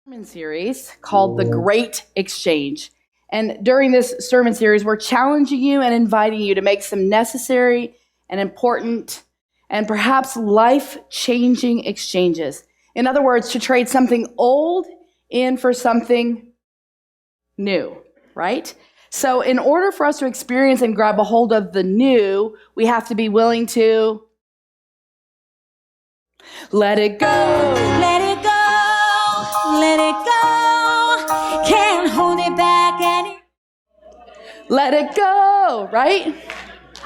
Sermon series called The Great Exchange. And during this sermon series, we're challenging you and inviting you to make some necessary and important and perhaps life-changing exchanges. In other words, to trade something old in for something new, right? So in order for us to experience and grab a hold of the new, we have to be willing to let it go. Let it go. Let it go. Can't hold it back any. Let it go, right?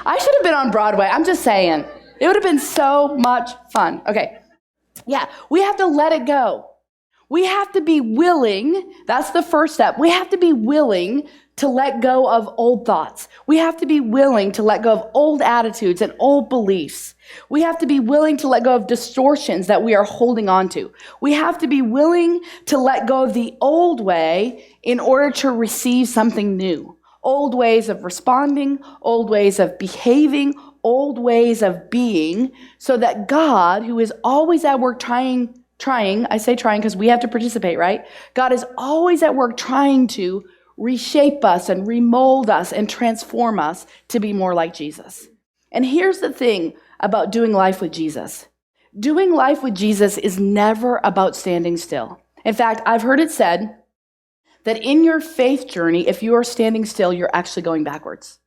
I should have been on Broadway. I'm just saying. It would have been so much fun. Okay. Yeah, we have to let it go. We have to be willing. That's the first step. We have to be willing to let go of old thoughts. We have to be willing to let go of old attitudes and old beliefs. We have to be willing to let go of distortions that we are holding on to. We have to be willing to let go of the old way in order to receive something new. Old ways of responding, old ways of behaving, old ways of being, so that God, who is always at work trying, I say trying because we have to participate, right? God is always at work trying to reshape us and remold us and transform us to be more like Jesus. And here's the thing about doing life with Jesus. Doing life with Jesus is never about standing still. In fact, I've heard it said that in your faith journey, if you are standing still, you're actually going backwards.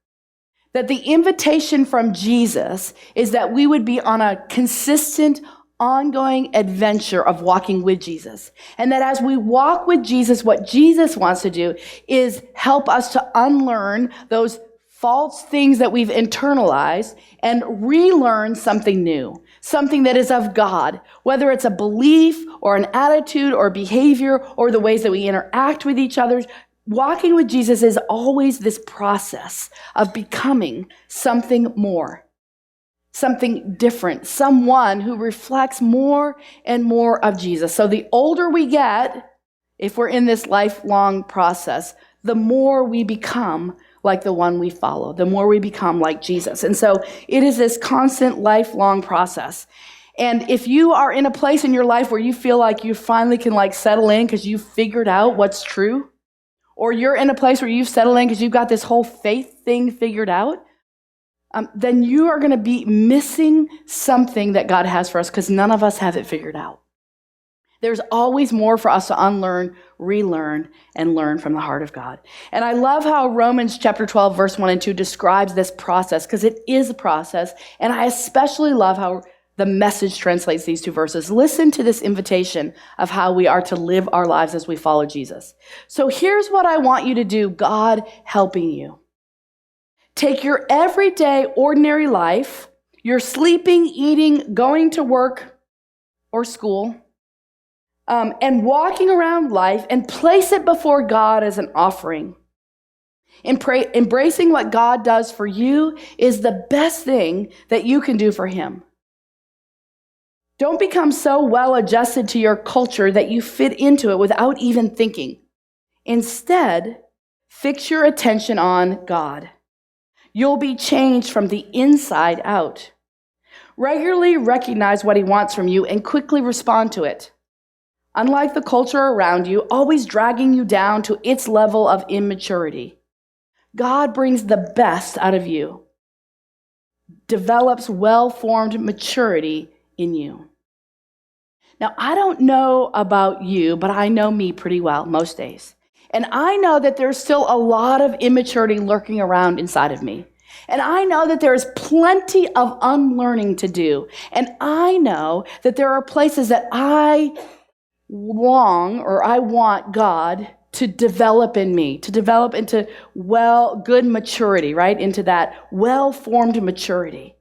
That the invitation from Jesus is that we would be on a consistent, ongoing adventure of walking with Jesus. And that as we walk with Jesus, what Jesus wants to do is help us to unlearn those false things that we've internalized and relearn something new, something that is of God, whether it's a belief or an attitude or behavior or the ways that we interact with each other. Walking with Jesus is always this process of becoming something more, something different, someone who reflects more and more of Jesus. So the older we get, if we're in this lifelong process, the more we become like the one we follow, the more we become like Jesus. And so it is this constant lifelong process. And if you are in a place in your life where you feel like you finally can settle in because you've figured out what's true, or you're in a place where you've settled in because you've got this whole faith thing figured out, then you are going to be missing something that God has for us because none of us have it figured out. There's always more for us to unlearn, relearn, and learn from the heart of God. And I love how Romans chapter 12, verse 1 and 2 describes this process because it is a process. And I especially love how the Message translates these two verses. Listen to this invitation of how we are to live our lives as we follow Jesus. So here's what I want you to do, God helping you. Take your everyday, ordinary life, your sleeping, eating, going to work or school, and walking around life and place it before God as an offering. Embracing what God does for you is the best thing that you can do for Him. Don't become so well adjusted to your culture that you fit into it without even thinking. Instead, fix your attention on God. You'll be changed from the inside out. Regularly recognize what He wants from you and quickly respond to it. Unlike the culture around you, always dragging you down to its level of immaturity, God brings the best out of you, develops well-formed maturity in you. Now, I don't know about you, but I know me pretty well most days. And I know that there's still a lot of immaturity lurking around inside of me. And I know that there's plenty of unlearning to do. And I know that there are places that I want God to develop in me, to develop into good maturity, right? Into that well-formed maturity.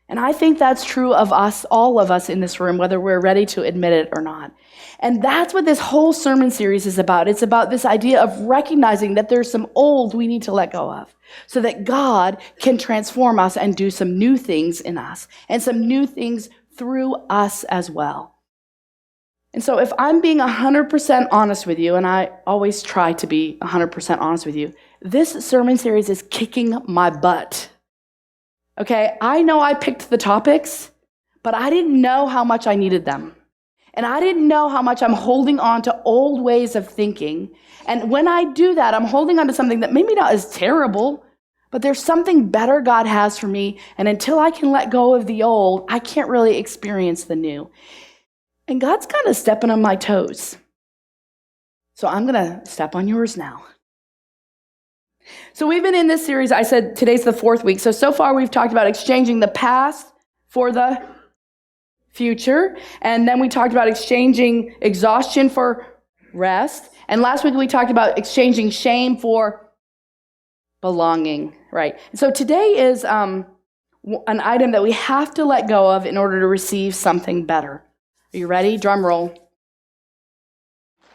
And I think that's true of us, all of us in this room, whether we're ready to admit it or not. And that's what this whole sermon series is about. It's about this idea of recognizing that there's some old we need to let go of so that God can transform us and do some new things in us and some new things through us as well. And so if I'm being 100% honest with you, and I always try to be 100% honest with you, this sermon series is kicking my butt. Okay, I know I picked the topics, but I didn't know how much I needed them. And I didn't know how much I'm holding on to old ways of thinking. And when I do that, I'm holding on to something that maybe not is terrible, but there's something better God has for me. And until I can let go of the old, I can't really experience the new. And God's kind of stepping on my toes. So I'm going to step on yours now. So we've been in this series. I said today's the 4th week. So far we've talked about exchanging the past for the future. And then we talked about exchanging exhaustion for rest. And last week we talked about exchanging shame for belonging, right? So today is an item that we have to let go of in order to receive something better. Are you ready? Drum roll.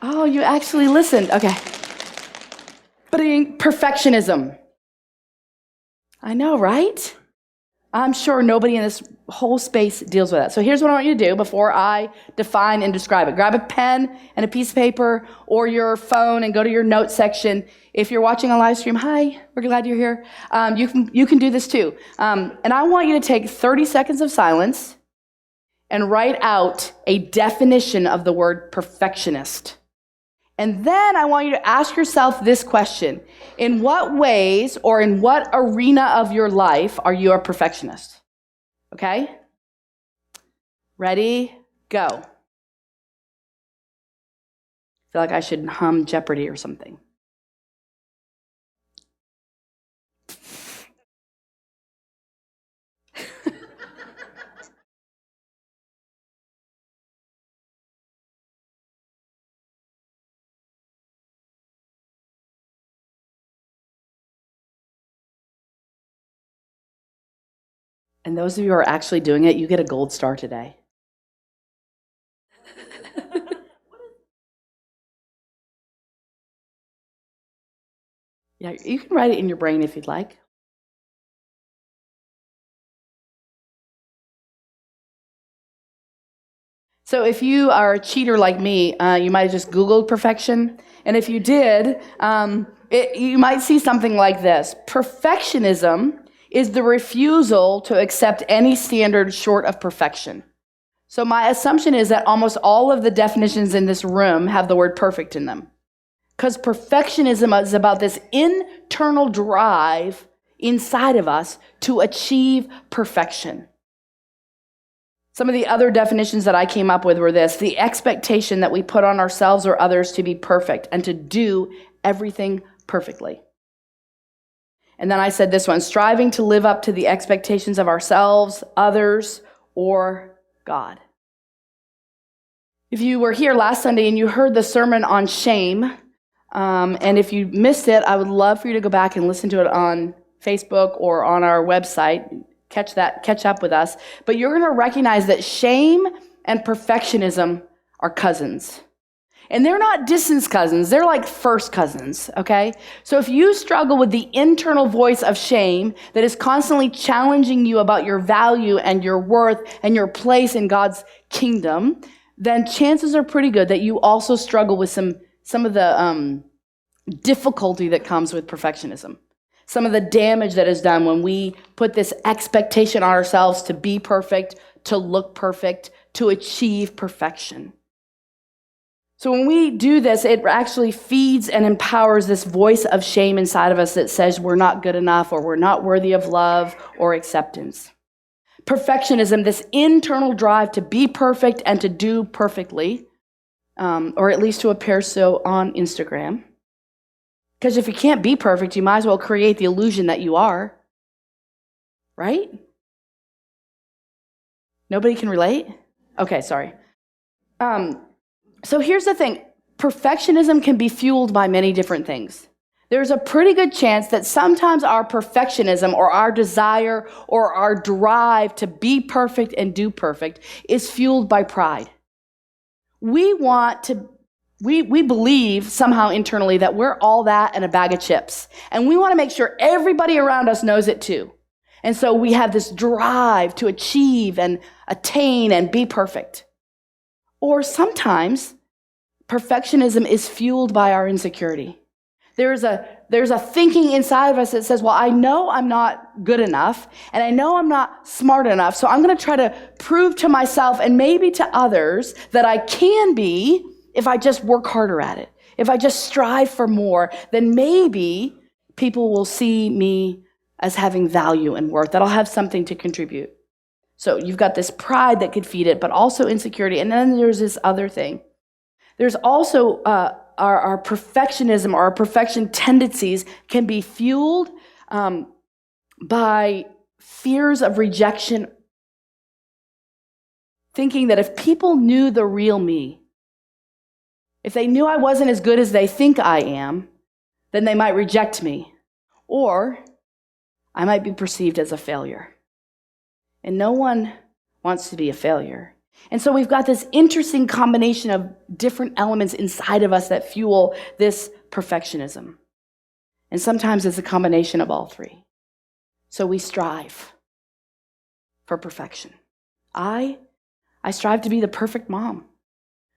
Oh, you actually listened. Okay. But perfectionism. I know, right? I'm sure nobody in this whole space deals with that. So here's what I want you to do before I define and describe it. Grab a pen and a piece of paper or your phone and go to your notes section. If you're watching on live stream, hi, we're glad you're here. You can do this too. And I want you to take 30 seconds of silence and write out a definition of the word perfectionist. And then I want you to ask yourself this question. In what ways or in what arena of your life are you a perfectionist? Okay? Ready? Go. I feel like I should hum Jeopardy or something. And those of you who are actually doing it, you get a gold star today. Yeah, you can write it in your brain if you'd like. So if you are a cheater like me, you might have just Googled perfection. And if you did, you might see something like this. Perfectionism is the refusal to accept any standard short of perfection. So my assumption is that almost all of the definitions in this room have the word perfect in them. Because perfectionism is about this internal drive inside of us to achieve perfection. Some of the other definitions that I came up with were this: the expectation that we put on ourselves or others to be perfect and to do everything perfectly. And then I said this one: striving to live up to the expectations of ourselves, others, or God. If you were here last Sunday and you heard the sermon on shame, and if you missed it, I would love for you to go back and listen to it on Facebook or on our website. Catch up with us. But you're going to recognize that shame and perfectionism are cousins. And they're not distant cousins. They're like first cousins, okay? So if you struggle with the internal voice of shame that is constantly challenging you about your value and your worth and your place in God's kingdom, then chances are pretty good that you also struggle with some of the difficulty that comes with perfectionism. Some of the damage that is done when we put this expectation on ourselves to be perfect, to look perfect, to achieve perfection. So when we do this, it actually feeds and empowers this voice of shame inside of us that says we're not good enough or we're not worthy of love or acceptance. Perfectionism, this internal drive to be perfect and to do perfectly, or at least to appear so on Instagram. Because if you can't be perfect, you might as well create the illusion that you are. Right? Nobody can relate? Okay, sorry. So here's the thing. Perfectionism can be fueled by many different things. There's a pretty good chance that sometimes our perfectionism or our desire or our drive to be perfect and do perfect is fueled by pride. We believe somehow internally that we're all that and a bag of chips. And we want to make sure everybody around us knows it too. And so we have this drive to achieve and attain and be perfect. Or sometimes perfectionism is fueled by our insecurity. There's a thinking inside of us that says, well, I know I'm not good enough, and I know I'm not smart enough, so I'm going to try to prove to myself and maybe to others that I can be if I just work harder at it. If I just strive for more, then maybe people will see me as having value and worth, that I'll have something to contribute. So you've got this pride that could feed it, but also insecurity. And then there's this other thing. There's also our perfectionism, or our perfection tendencies can be fueled by fears of rejection, thinking that if people knew the real me, if they knew I wasn't as good as they think I am, then they might reject me, or I might be perceived as a failure. And no one wants to be a failure. And so we've got this interesting combination of different elements inside of us that fuel this perfectionism. And sometimes it's a combination of all three. So we strive for perfection. I strive to be the perfect mom,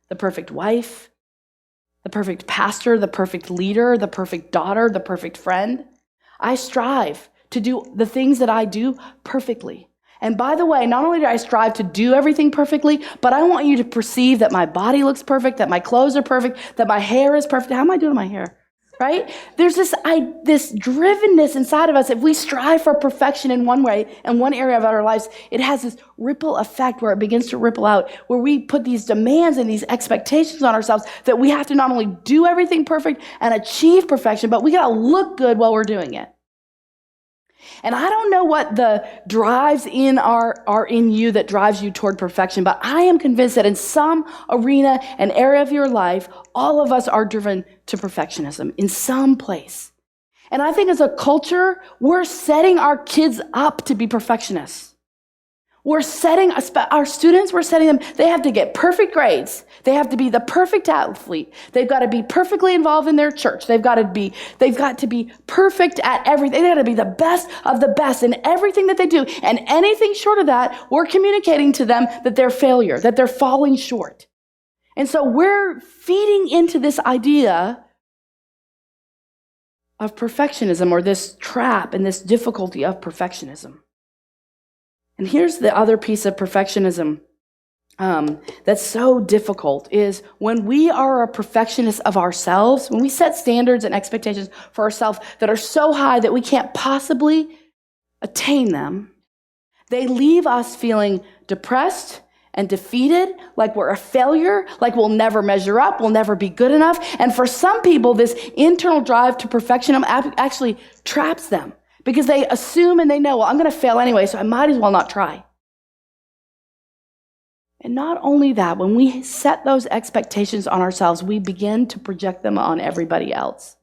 the perfect wife, the perfect pastor, the perfect leader, the perfect daughter, the perfect friend. I strive to do the things that I do perfectly. And by the way, not only do I strive to do everything perfectly, but I want you to perceive that my body looks perfect, that my clothes are perfect, that my hair is perfect. How am I doing my hair? Right? There's this drivenness inside of us. If we strive for perfection in one way, in one area of our lives, it has this ripple effect where it begins to ripple out, where we put these demands and these expectations on ourselves that we have to not only do everything perfect and achieve perfection, but we got to look good while we're doing it. And I don't know what the drives are in you that drives you toward perfection, but I am convinced that in some arena and area of your life, all of us are driven to perfectionism in some place. And I think as a culture, we're setting our kids up to be perfectionists. We're setting our students, they have to get perfect grades. They have to be the perfect athlete. They've got to be perfectly involved in their church. They've got to be perfect at everything. They've got to be the best of the best in everything that they do. And anything short of that, we're communicating to them that they're failure, that they're falling short. And so we're feeding into this idea of perfectionism, or this trap and this difficulty of perfectionism. And here's the other piece of perfectionism that's so difficult, is when we are a perfectionist of ourselves, when we set standards and expectations for ourselves that are so high that we can't possibly attain them, they leave us feeling depressed and defeated, like we're a failure, like we'll never measure up, we'll never be good enough. And for some people, this internal drive to perfection actually traps them, because they assume and they know, well, I'm going to fail anyway, so I might as well not try. And not only that, when we set those expectations on ourselves, we begin to project them on everybody else.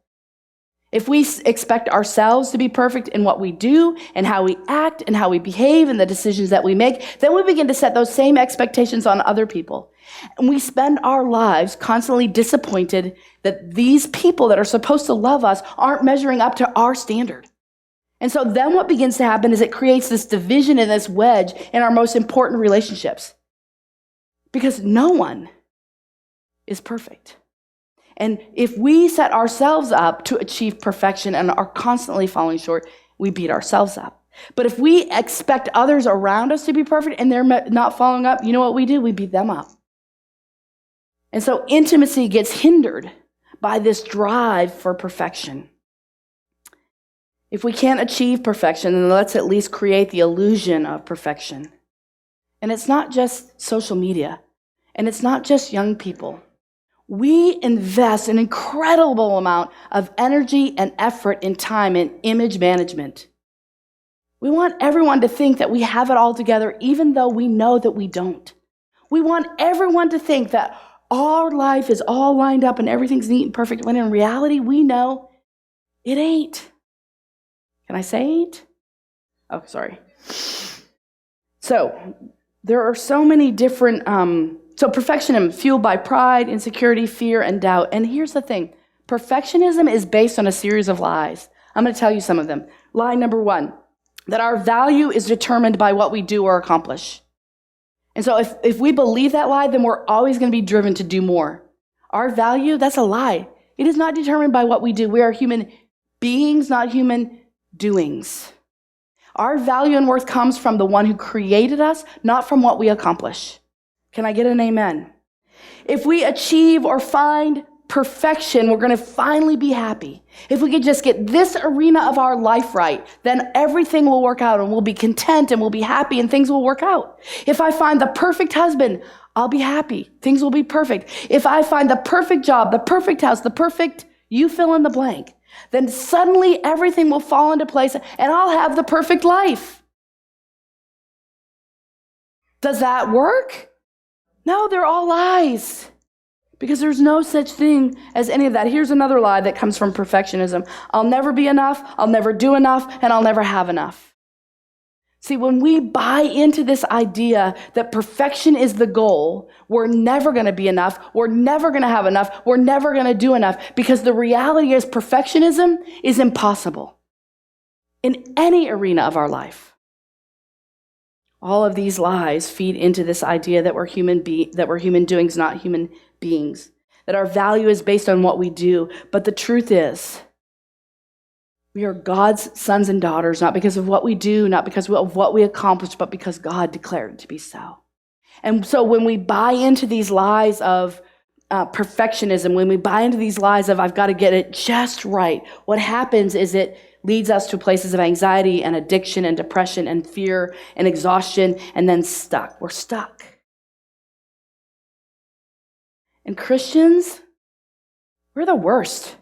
If we expect ourselves to be perfect in what we do and how we act and how we behave and the decisions that we make, then we begin to set those same expectations on other people. And we spend our lives constantly disappointed that these people that are supposed to love us aren't measuring up to our standard. And so then what begins to happen is it creates this division and this wedge in our most important relationships. Because no one is perfect. And if we set ourselves up to achieve perfection and are constantly falling short, we beat ourselves up. But if we expect others around us to be perfect and they're not following up, you know what we do? We beat them up. And so intimacy gets hindered by this drive for perfection. If we can't achieve perfection, then let's at least create the illusion of perfection. And it's not just social media, and it's not just young people. We invest an incredible amount of energy and effort and time in image management. We want everyone to think that we have it all together, even though we know that we don't. We want everyone to think that our life is all lined up and everything's neat and perfect, when in reality, we know it ain't. Can I say ain't? Oh, sorry. So there are so many different, so perfectionism fueled by pride, insecurity, fear, and doubt. And here's the thing. Perfectionism is based on a series of lies. I'm going to tell you some of them. Lie number 1, that our value is determined by what we do or accomplish. And so if we believe that lie, then we're always going to be driven to do more. Our value, that's a lie. It is not determined by what we do. We are human beings, not human doings. Our value and worth comes from the one who created us, not from what we accomplish. Can I get an amen? If we achieve or find perfection, we're going to finally be happy. If we could just get this arena of our life right, then everything will work out and we'll be content and we'll be happy and things will work out. If I find the perfect husband, I'll be happy. Things will be perfect. If I find the perfect job, the perfect house, the perfect, you fill in the blank, then suddenly everything will fall into place and I'll have the perfect life. Does that work? No, they're all lies. Because there's no such thing as any of that. Here's another lie that comes from perfectionism. I'll never be enough, I'll never do enough, and I'll never have enough. See, when we buy into this idea that perfection is the goal, we're never going to be enough, we're never going to have enough, we're never going to do enough, because the reality is perfectionism is impossible in any arena of our life. All of these lies feed into this idea that we're human doings, not human beings, that our value is based on what we do. But the truth is, we are God's sons and daughters, not because of what we do, not because of what we accomplish, but because God declared it to be so. And so when we buy into these lies of perfectionism, when we buy into these lies of I've got to get it just right, what happens is it leads us to places of anxiety and addiction and depression and fear and exhaustion and then stuck. We're stuck. And Christians, we're the worst.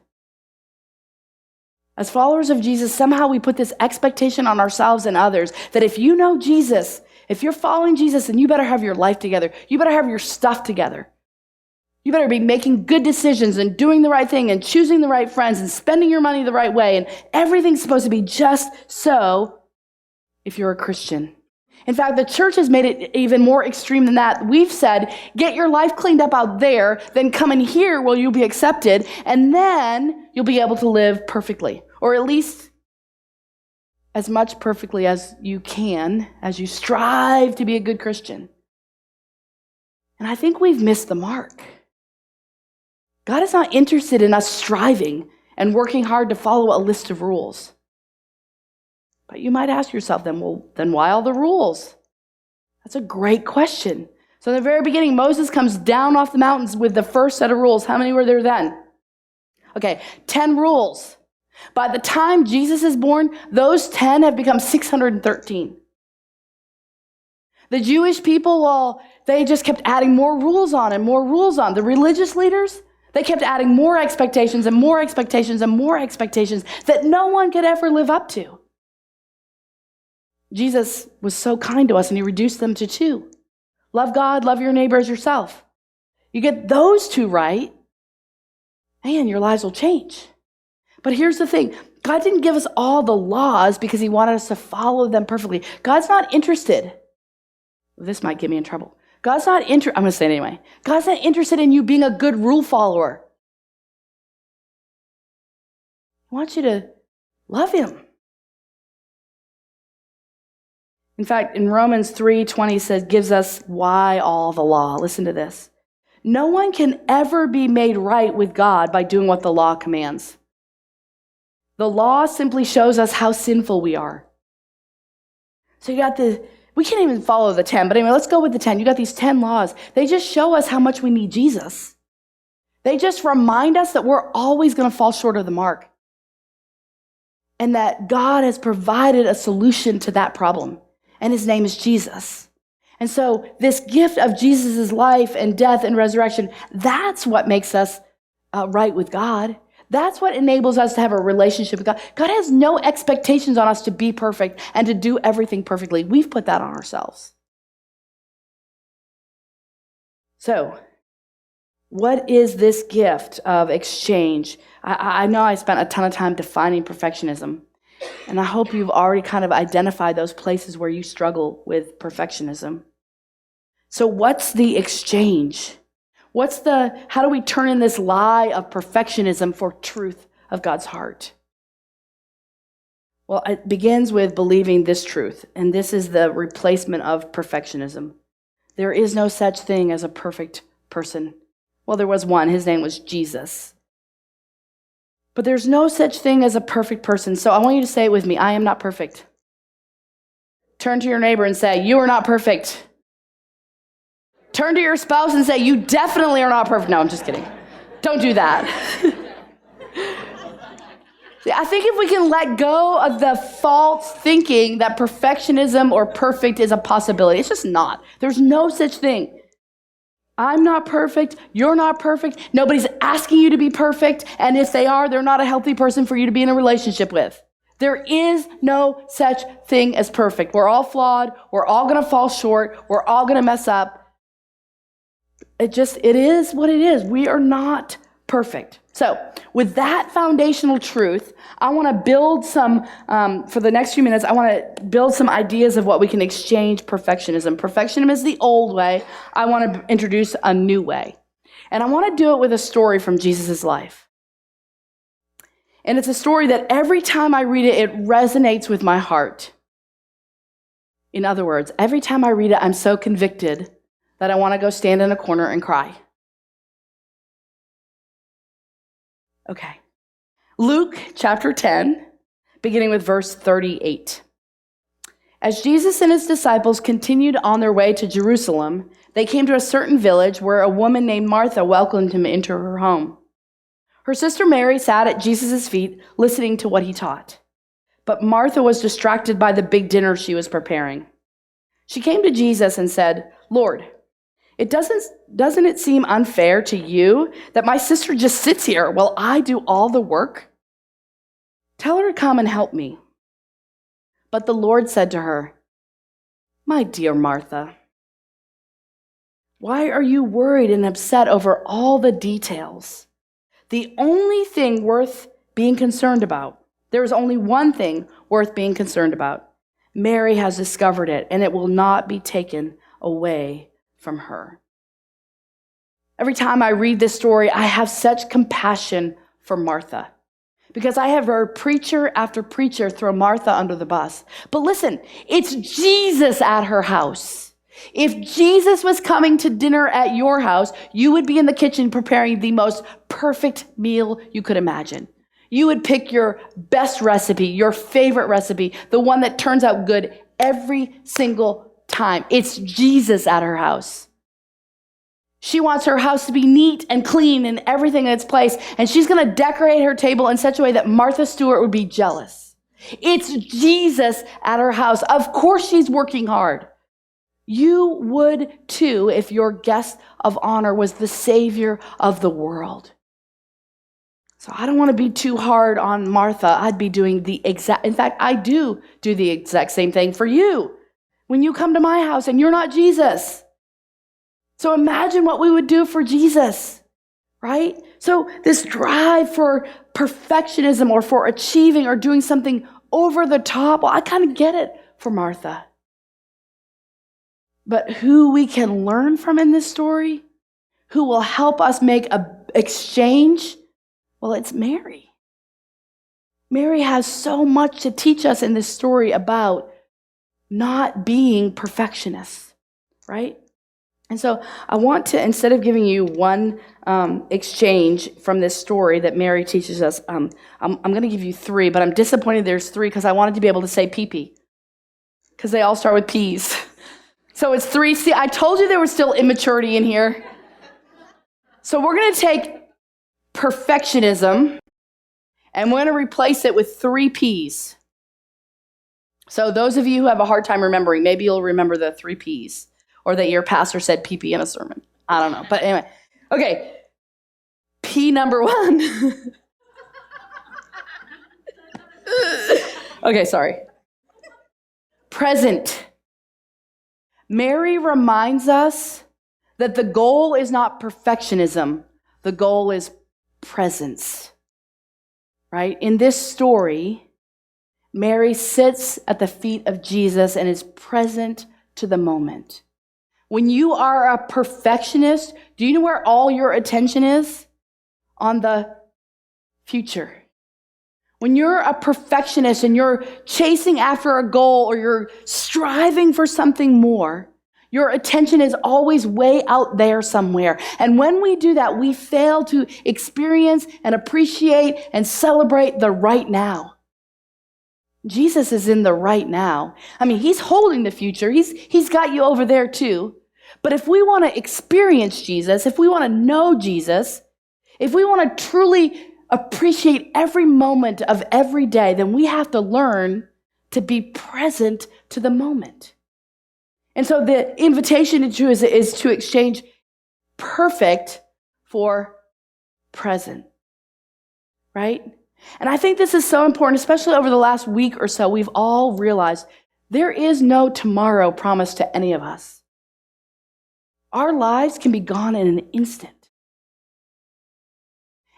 As followers of Jesus, somehow we put this expectation on ourselves and others that if you know Jesus, if you're following Jesus, then you better have your life together. You better have your stuff together. You better be making good decisions and doing the right thing and choosing the right friends and spending your money the right way. And everything's supposed to be just so if you're a Christian. In fact, the church has made it even more extreme than that. We've said, get your life cleaned up out there, then come in here where you'll be accepted, and then you'll be able to live perfectly, or at least as much perfectly as you can, as you strive to be a good Christian. And I think we've missed the mark. God is not interested in us striving and working hard to follow a list of rules. But you might ask yourself, then why all the rules? That's a great question. So in the very beginning, Moses comes down off the mountains with the first set of rules. How many were there then? Okay, 10 rules. By the time Jesus is born, those 10 have become 613. The Jewish people, well, they just kept adding more rules on and more rules on. The religious leaders, they kept adding more expectations and more expectations and more expectations that no one could ever live up to. Jesus was so kind to us and he reduced them to 2. Love God, love your neighbor as yourself. You get those 2 right, man, your lives will change. But here's the thing. God didn't give us all the laws because he wanted us to follow them perfectly. God's not interested. This might get me in trouble. I'm going to say it anyway. God's not interested in you being a good rule follower. He wants you to love him. In fact, in Romans 3:20 gives us why all the law. Listen to this. No one can ever be made right with God by doing what the law commands. The law simply shows us how sinful we are. So we can't even follow the 10, but anyway, let's go with the 10. You got these 10 laws. They just show us how much we need Jesus. They just remind us that we're always going to fall short of the mark. And that God has provided a solution to that problem. And his name is Jesus. And so this gift of Jesus' life and death and resurrection, that's what makes us right with God. That's what enables us to have a relationship with God. God has no expectations on us to be perfect and to do everything perfectly. We've put that on ourselves. So, what is this gift of exchange? I know I spent a ton of time defining perfectionism, and I hope you've already kind of identified those places where you struggle with perfectionism. So what's the exchange? How do we turn in this lie of perfectionism for truth of God's heart? Well, it begins with believing this truth, and this is the replacement of perfectionism. There is no such thing as a perfect person. Well, there was one. His name was Jesus. But there's no such thing as a perfect person. So I want you to say it with me. I am not perfect. Turn to your neighbor and say, you are not perfect. Turn to your spouse and say, you definitely are not perfect. No, I'm just kidding. Don't do that. See, I think if we can let go of the false thinking that perfectionism or perfect is a possibility, it's just not. There's no such thing. I'm not perfect. You're not perfect. Nobody's asking you to be perfect. And if they are, they're not a healthy person for you to be in a relationship with. There is no such thing as perfect. We're all flawed. We're all going to fall short. We're all going to mess up. It is what it is. We are not perfect. So with that foundational truth, I want to build some, for the next few minutes, I want to build some ideas of what we can exchange perfectionism. Perfectionism is the old way. I want to introduce a new way. And I want to do it with a story from Jesus' life. And it's a story that every time I read it, it resonates with my heart. In other words, every time I read it, I'm so convicted that I want to go stand in a corner and cry. Okay. Luke chapter 10, beginning with verse 38. As Jesus and his disciples continued on their way to Jerusalem, they came to a certain village where a woman named Martha welcomed him into her home. Her sister Mary sat at Jesus' feet, listening to what he taught. But Martha was distracted by the big dinner she was preparing. She came to Jesus and said, "Lord, doesn't it seem unfair to you that my sister just sits here while I do all the work? Tell her to come and help me." But the Lord said to her, "My dear Martha, why are you worried and upset over all the details? The only thing worth being concerned about, there is only one thing worth being concerned about. Mary has discovered it, and it will not be taken away from her." Every time I read this story, I have such compassion for Martha because I have heard preacher after preacher throw Martha under the bus. But listen, it's Jesus at her house. If Jesus was coming to dinner at your house, you would be in the kitchen preparing the most perfect meal you could imagine. You would pick your best recipe, your favorite recipe, the one that turns out good every single time. It's Jesus at her house. She wants her house to be neat and clean and everything in its place, and she's going to decorate her table in such a way that Martha Stewart would be jealous. It's Jesus at her house. Of course she's working hard. You would too if your guest of honor was the Savior of the world. So I don't want to be too hard on Martha. I'd be doing in fact, I do the exact same thing for you when you come to my house and you're not Jesus. So imagine what we would do for Jesus, right? So this drive for perfectionism or for achieving or doing something over the top, well, I kind of get it for Martha. But who we can learn from in this story, who will help us make an exchange, well, it's Mary. Mary has so much to teach us in this story about not being perfectionists, right? And so I want to, instead of giving you one exchange from this story that Mary teaches us, I'm going to give you three, but I'm disappointed there's three because I wanted to be able to say pee-pee because they all start with P's. So it's three. See, I told you there was still immaturity in here. So we're going to take perfectionism and we're going to replace it with three P's. So those of you who have a hard time remembering, maybe you'll remember the three P's. Or that your pastor said pee-pee in a sermon. I don't know. But anyway. Okay. P number one. Okay, sorry. Present. Mary reminds us that the goal is not perfectionism. The goal is presence. Right? In this story, Mary sits at the feet of Jesus and is present to the moment. When you are a perfectionist, do you know where all your attention is? On the future. When you're a perfectionist and you're chasing after a goal or you're striving for something more, Your attention is always way out there somewhere. And when we do that, we fail to experience and appreciate and celebrate the right now. Jesus is in the right now. I mean, he's holding the future. He's got you over there too. But if we want to experience Jesus, if we want to know Jesus, if we want to truly appreciate every moment of every day, then we have to learn to be present to the moment. And so the invitation is to exchange perfect for present, right? And I think this is so important, especially over the last week or so. We've all realized there is no tomorrow promised to any of us. Our lives can be gone in an instant.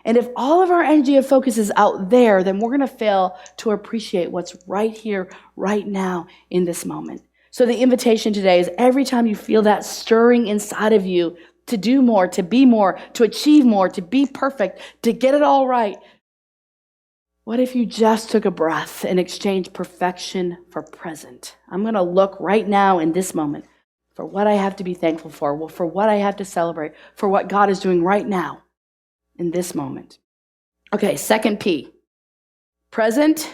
And if all of our energy and focus is out there, then we're going to fail to appreciate what's right here, right now, in this moment. So the invitation today is every time you feel that stirring inside of you to do more, to be more, to achieve more, to be perfect, to get it all right, what if you just took a breath and exchanged perfection for present? I'm going to look right now in this moment for what I have to be thankful for, for what I have to celebrate, for what God is doing right now in this moment. Okay, second P, present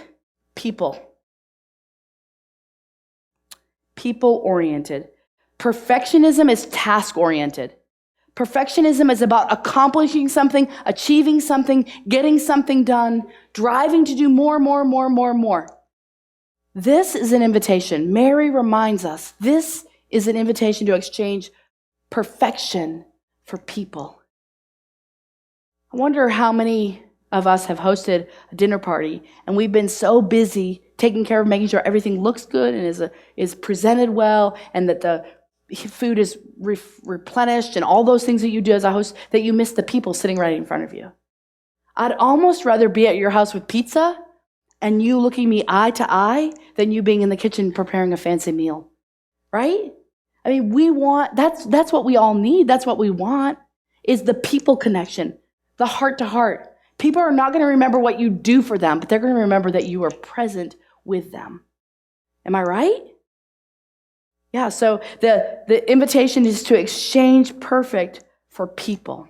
people. People-oriented. Perfectionism is task-oriented. Perfectionism is about accomplishing something, achieving something, getting something done, driving to do more. This is an invitation. Mary reminds us, this is an invitation to exchange perfection for people. I wonder how many of us have hosted a dinner party and we've been so busy taking care of making sure everything looks good and is presented well and that the food is replenished and all those things that you do as a host that you miss the people sitting right in front of you. I'd almost rather be at your house with pizza and you looking me eye to eye than you being in the kitchen preparing a fancy meal, right? I mean, that's what we all need. That's what we want is the people connection. The heart to heart. People are not going to remember what you do for them, but they're going to remember that you are present with them. Am I right? Yeah, so the invitation is to exchange perfect for people.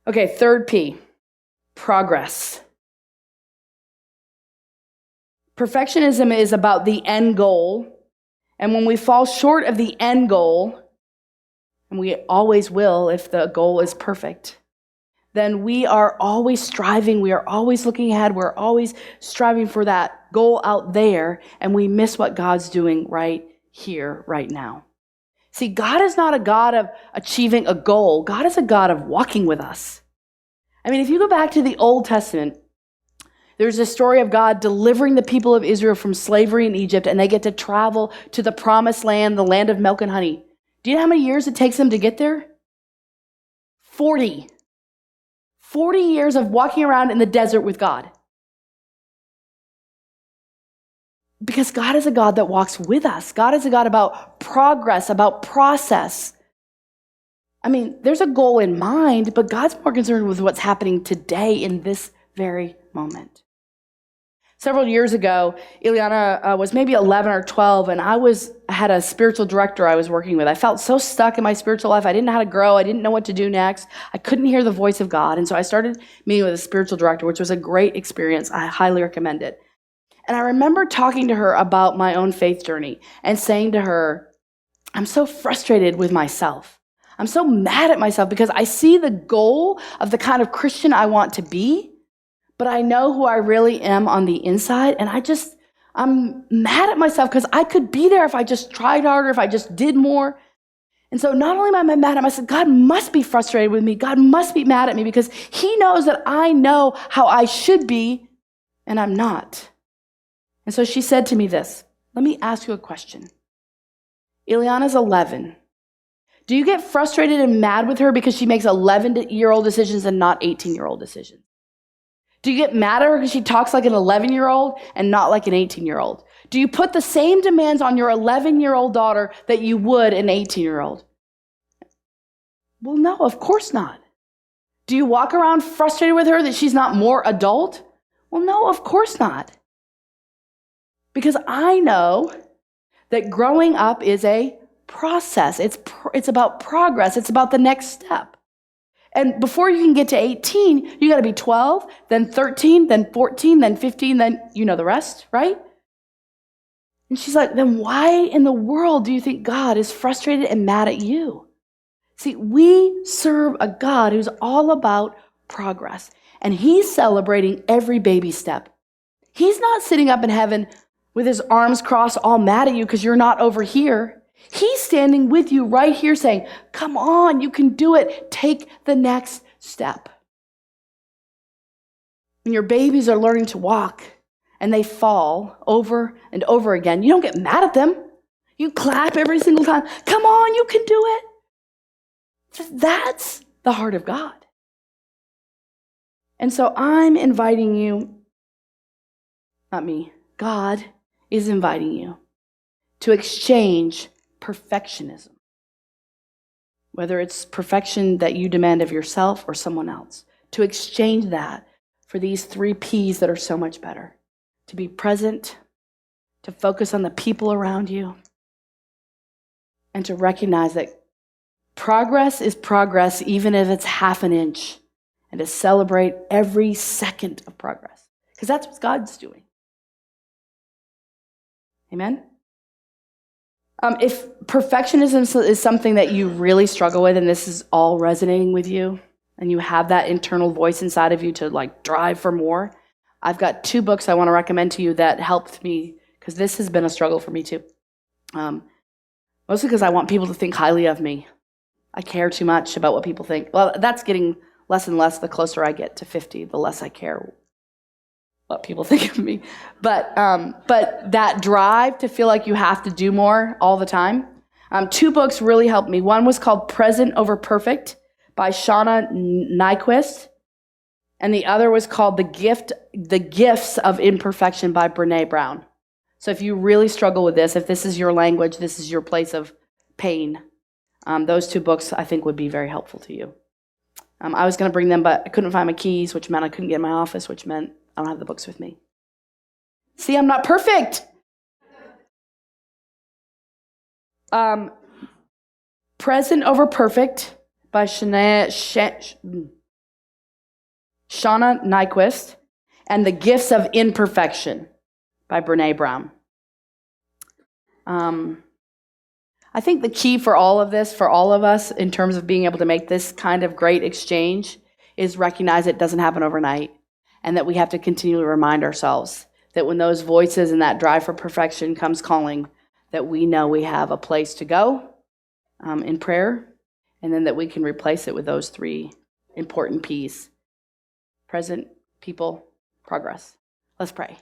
Okay, third P, progress. Perfectionism is about the end goal, and when we fall short of the end goal, and we always will if the goal is perfect, then we are always striving, we are always looking ahead, we're always striving for that goal out there, and we miss what God's doing right here, right now. See, God is not a God of achieving a goal. God is a God of walking with us. I mean, if you go back to the Old Testament, there's a story of God delivering the people of Israel from slavery in Egypt, and they get to travel to the promised land, the land of milk and honey. Do you know how many years it takes them to get there? 40. 40 years of walking around in the desert with God. Because God is a God that walks with us. God is a God about progress, about process. I mean, there's a goal in mind, but God's more concerned with what's happening today in this very moment. Several years ago, Ileana was maybe 11 or 12, and I had a spiritual director I was working with. I felt so stuck in my spiritual life. I didn't know how to grow. I didn't know what to do next. I couldn't hear the voice of God, and so I started meeting with a spiritual director, which was a great experience. I highly recommend it. And I remember talking to her about my own faith journey and saying to her, I'm so frustrated with myself. I'm so mad at myself because I see the goal of the kind of Christian I want to be, but I know who I really am on the inside, and I'm mad at myself because I could be there if I just tried harder, if I just did more. And so not only am I mad at myself, God must be frustrated with me. God must be mad at me because he knows that I know how I should be, and I'm not. And so she said to me this, let me ask you a question. Ileana's 11. Do you get frustrated and mad with her because she makes 11-year-old decisions and not 18-year-old decisions? Do you get mad at her because she talks like an 11-year-old and not like an 18-year-old? Do you put the same demands on your 11-year-old daughter that you would an 18-year-old? Well, no, of course not. Do you walk around frustrated with her that she's not more adult? Well, no, of course not. Because I know that growing up is a process. It's about progress. It's about the next step. And before you can get to 18, you got to be 12, then 13, then 14, then 15, then you know the rest, right? And she's like, then why in the world do you think God is frustrated and mad at you? See, we serve a God who's all about progress, and he's celebrating every baby step. He's not sitting up in heaven with his arms crossed all mad at you because you're not over here. He's standing with you right here saying, come on, you can do it. Take the next step. When your babies are learning to walk and they fall over and over again, you don't get mad at them. You clap every single time. Come on, you can do it. That's the heart of God. And so I'm inviting you, not me, God is inviting you to exchange perfectionism. Whether it's perfection that you demand of yourself or someone else, to exchange that for these 3 P's that are so much better. To be present, to focus on the people around you, and to recognize that progress is progress even if it's half an inch, and to celebrate every second of progress. Because that's what God's doing. Amen? If perfectionism is something that you really struggle with and this is all resonating with you and you have that internal voice inside of you to like drive for more, I've got 2 books I want to recommend to you that helped me because this has been a struggle for me too. Mostly because I want people to think highly of me. I care too much about what people think. Well, that's getting less and less the closer I get to 50, the less I care what people think of me. But that drive to feel like you have to do more all the time. 2 books really helped me. One was called Present Over Perfect by Shauna Nyquist. And the other was called The Gifts of Imperfection by Brene Brown. So if you really struggle with this, if this is your language, this is your place of pain, those 2 books I think would be very helpful to you. I was going to bring them, but I couldn't find my keys, which meant I couldn't get in my office, which meant I don't have the books with me. See, I'm not perfect. Present Over Perfect by Shauna Nyquist, and The Gifts of Imperfection by Brene Brown. I think the key for all of this, for all of us, in terms of being able to make this kind of great exchange, is recognize it doesn't happen overnight, and that we have to continually remind ourselves that when those voices and that drive for perfection comes calling, that we know we have a place to go in prayer, and then that we can replace it with those 3 important P's: present, people, progress. Let's pray.